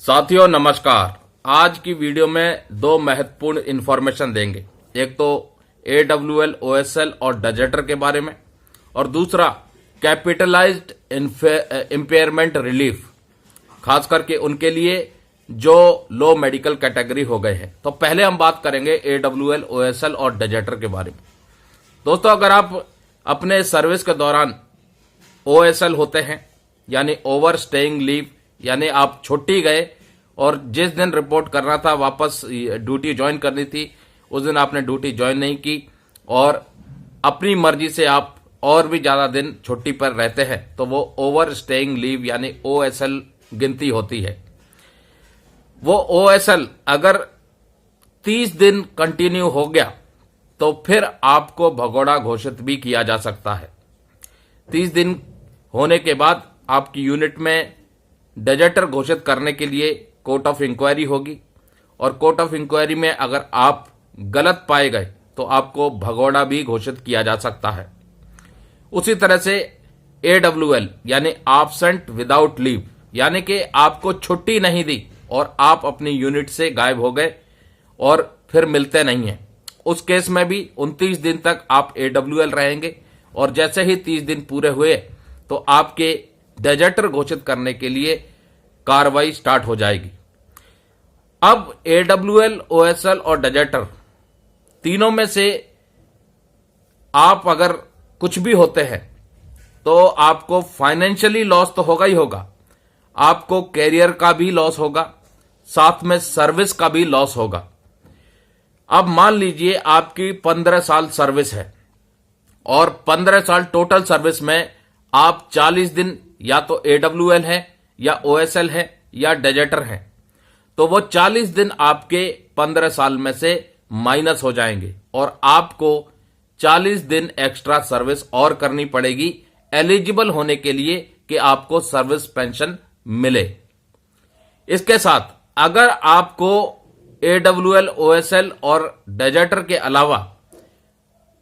साथियों नमस्कार। आज की वीडियो में दो महत्वपूर्ण इंफॉर्मेशन देंगे। एक तो AWL, OSL और डजेटर के बारे में, और दूसरा कैपिटलाइज्ड इम्पेयरमेंट रिलीफ, खास करके उनके लिए जो लो मेडिकल कैटेगरी हो गए हैं। तो पहले हम बात करेंगे AWL, OSL और डजेटर के बारे में। दोस्तों, अगर आप अपने सर्विस के दौरान OSL होते हैं यानी ओवर स्टेइंग लीव, यानी आप छुट्टी गए और जिस दिन रिपोर्ट करना था, वापस ड्यूटी ज्वाइन करनी थी, उस दिन आपने ड्यूटी ज्वाइन नहीं की और अपनी मर्जी से आप और भी ज्यादा दिन छुट्टी पर रहते हैं, तो वो ओवर स्टेइंग लीव यानी OSL गिनती होती है। वो OSL अगर 30 दिन कंटिन्यू हो गया तो फिर आपको भगोड़ा घोषित भी किया जा सकता है। 30 दिन होने के बाद आपकी यूनिट में डजेटर घोषित करने के लिए कोर्ट ऑफ इंक्वायरी होगी, और कोर्ट ऑफ इंक्वायरी में अगर आप गलत पाए गए तो आपको भगोड़ा भी घोषित किया जा सकता है। उसी तरह से AWL यानी एब्सेंट विदाउट लीव, यानी कि आपको छुट्टी नहीं दी और आप अपनी यूनिट से गायब हो गए और फिर मिलते नहीं हैं, उस केस में भी 29 दिन तक आप AWL रहेंगे, और जैसे ही 30 दिन पूरे हुए तो आपके डजेटर घोषित करने के लिए कार्रवाई स्टार्ट हो जाएगी। अब AWL, OSL और डजेटर तीनों में से आप अगर कुछ भी होते हैं तो आपको फाइनेंशियली लॉस तो होगा ही होगा, आपको कैरियर का भी लॉस होगा, साथ में सर्विस का भी लॉस होगा। अब मान लीजिए आपकी 15 साल सर्विस है और 15 साल टोटल सर्विस में आप 40 दिन या तो AWL है या OSL है या डजेटर है, तो वो 40 दिन आपके 15 साल में से माइनस हो जाएंगे और आपको 40 दिन एक्स्ट्रा सर्विस और करनी पड़ेगी एलिजिबल होने के लिए कि आपको सर्विस पेंशन मिले। इसके साथ अगर आपको AWL, OSL और डजेटर के अलावा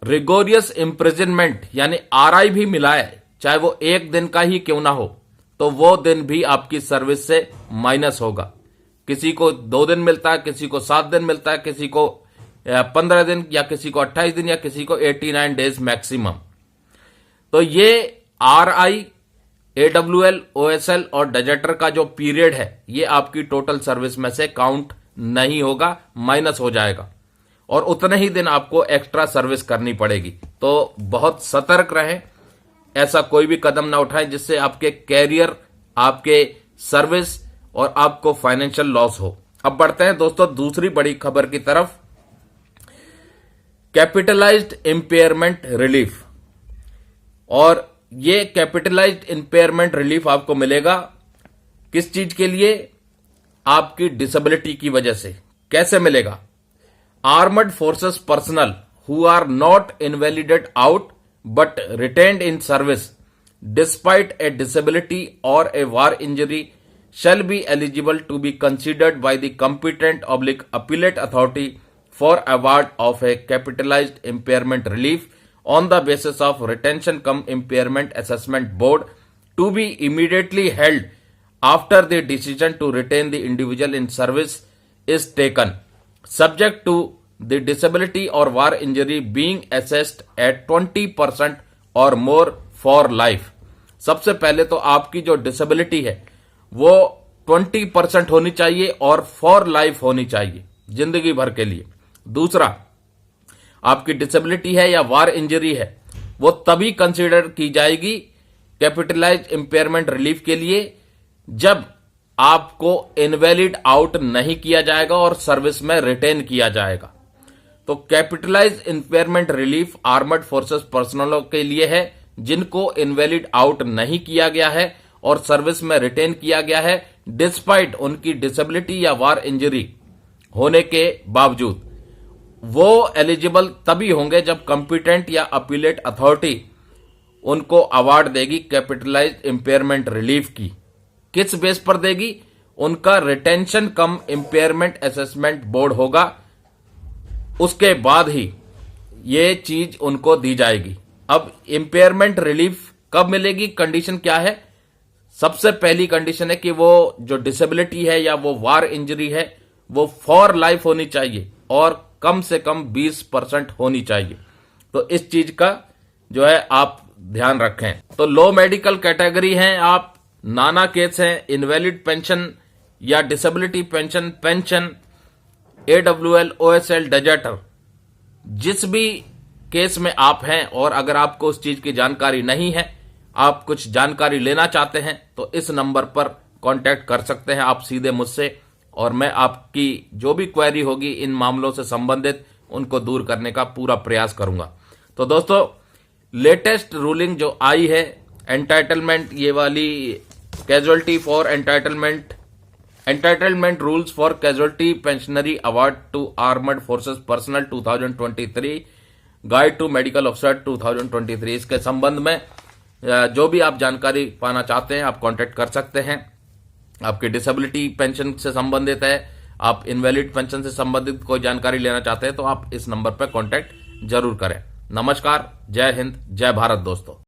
रिगोरियस इम्प्रिजनमेंट यानी RI भी मिला है, चाहे वो एक दिन का ही क्यों ना हो, तो वो दिन भी आपकी सर्विस से माइनस होगा। किसी को 2 दिन मिलता है, किसी को 7 दिन मिलता है, किसी को 15 दिन या किसी को 28 दिन या किसी को 89 डेज मैक्सिमम। तो ये RI, AWL, OSL और डजेटर का जो पीरियड है ये आपकी टोटल सर्विस में से काउंट नहीं होगा, माइनस हो जाएगा, और उतने ही दिन आपको एक्स्ट्रा सर्विस करनी पड़ेगी। तो बहुत सतर्क रहें, ऐसा कोई भी कदम ना उठाएं जिससे आपके कैरियर, आपके सर्विस और आपको फाइनेंशियल लॉस हो। अब बढ़ते हैं दोस्तों दूसरी बड़ी खबर की तरफ, कैपिटलाइज्ड इम्पेयरमेंट रिलीफ। और ये कैपिटलाइज्ड इम्पेयरमेंट रिलीफ आपको मिलेगा किस चीज के लिए? आपकी डिसेबिलिटी की वजह से। कैसे मिलेगा? Armed forces personnel who are not invalidated out but retained in service despite a disability or a war injury shall be eligible to be considered by the competent/appellate authority for award of a capitalized impairment relief on the basis of retention cum impairment assessment board to be immediately held after the decision to retain the individual in service is taken, subject to the disability or war injury being assessed at 20% or more for life। सबसे पहले तो आपकी जो disability है वो 20% होनी चाहिए और फॉर लाइफ होनी चाहिए, जिंदगी भर के लिए। दूसरा, आपकी डिसेबिलिटी है या वार इंजरी है वो तभी कंसीडर की जाएगी कैपिटलाइज्ड इम्पेयरमेंट रिलीफ के लिए जब आपको इनवैलिड आउट नहीं किया जाएगा और सर्विस में रिटेन किया जाएगा। तो capitalised impairment relief armed forces पर्सनलों के लिए है जिनको इनवैलिड आउट नहीं किया गया है और सर्विस में रिटेन किया गया है डिस्पाइट उनकी डिसेबिलिटी या वार इंजरी होने के बावजूद। वो एलिजिबल तभी होंगे जब कॉम्पिटेंट या अपीलेट अथॉरिटी उनको अवार्ड देगी कैपिटलाइज्ड इम्पेयरमेंट रिलीफ की। किस बेस पर देगी? उनका रिटेंशन कम इम्पेयरमेंट असेसमेंट बोर्ड होगा, उसके बाद ही ये चीज उनको दी जाएगी। अब इम्पेयरमेंट रिलीफ कब मिलेगी? कंडीशन क्या है? सबसे पहली कंडीशन है कि वो जो डिसेबिलिटी है या वो वार इंजरी है वो फॉर लाइफ होनी चाहिए और कम से कम 20% होनी चाहिए। तो इस चीज का जो है आप ध्यान रखें। तो लो मेडिकल कैटेगरी हैं आप, नाना केस है, इनवैलिड पेंशन या डिसेबिलिटी पेंशन, AWL, OSL, डेजर्टर, जिस भी केस में आप हैं और अगर आपको उस चीज की जानकारी नहीं है, आप कुछ जानकारी लेना चाहते हैं तो इस नंबर पर कांटेक्ट कर सकते हैं आप सीधे मुझसे, और मैं आपकी जो भी क्वेरी होगी इन मामलों से संबंधित उनको दूर करने का पूरा प्रयास करूंगा। तो दोस्तों, लेटेस्ट रूलिंग जो आई है एंटाइटलमेंट, ये वाली casualty for entitlement rules for casualty pensionary award to armed forces personnel 2023, guide to medical officer 2023, इसके संबंध में जो भी आप जानकारी पाना चाहते हैं आप कांटेक्ट कर सकते हैं। आपकी डिसेबिलिटी पेंशन से संबंधित है, आप इनवैलिड पेंशन से संबंधित कोई जानकारी लेना चाहते हैं तो आप इस नंबर पर कांटेक्ट जरूर करें। नमस्कार, जय हिंद, जय भारत दोस्तों।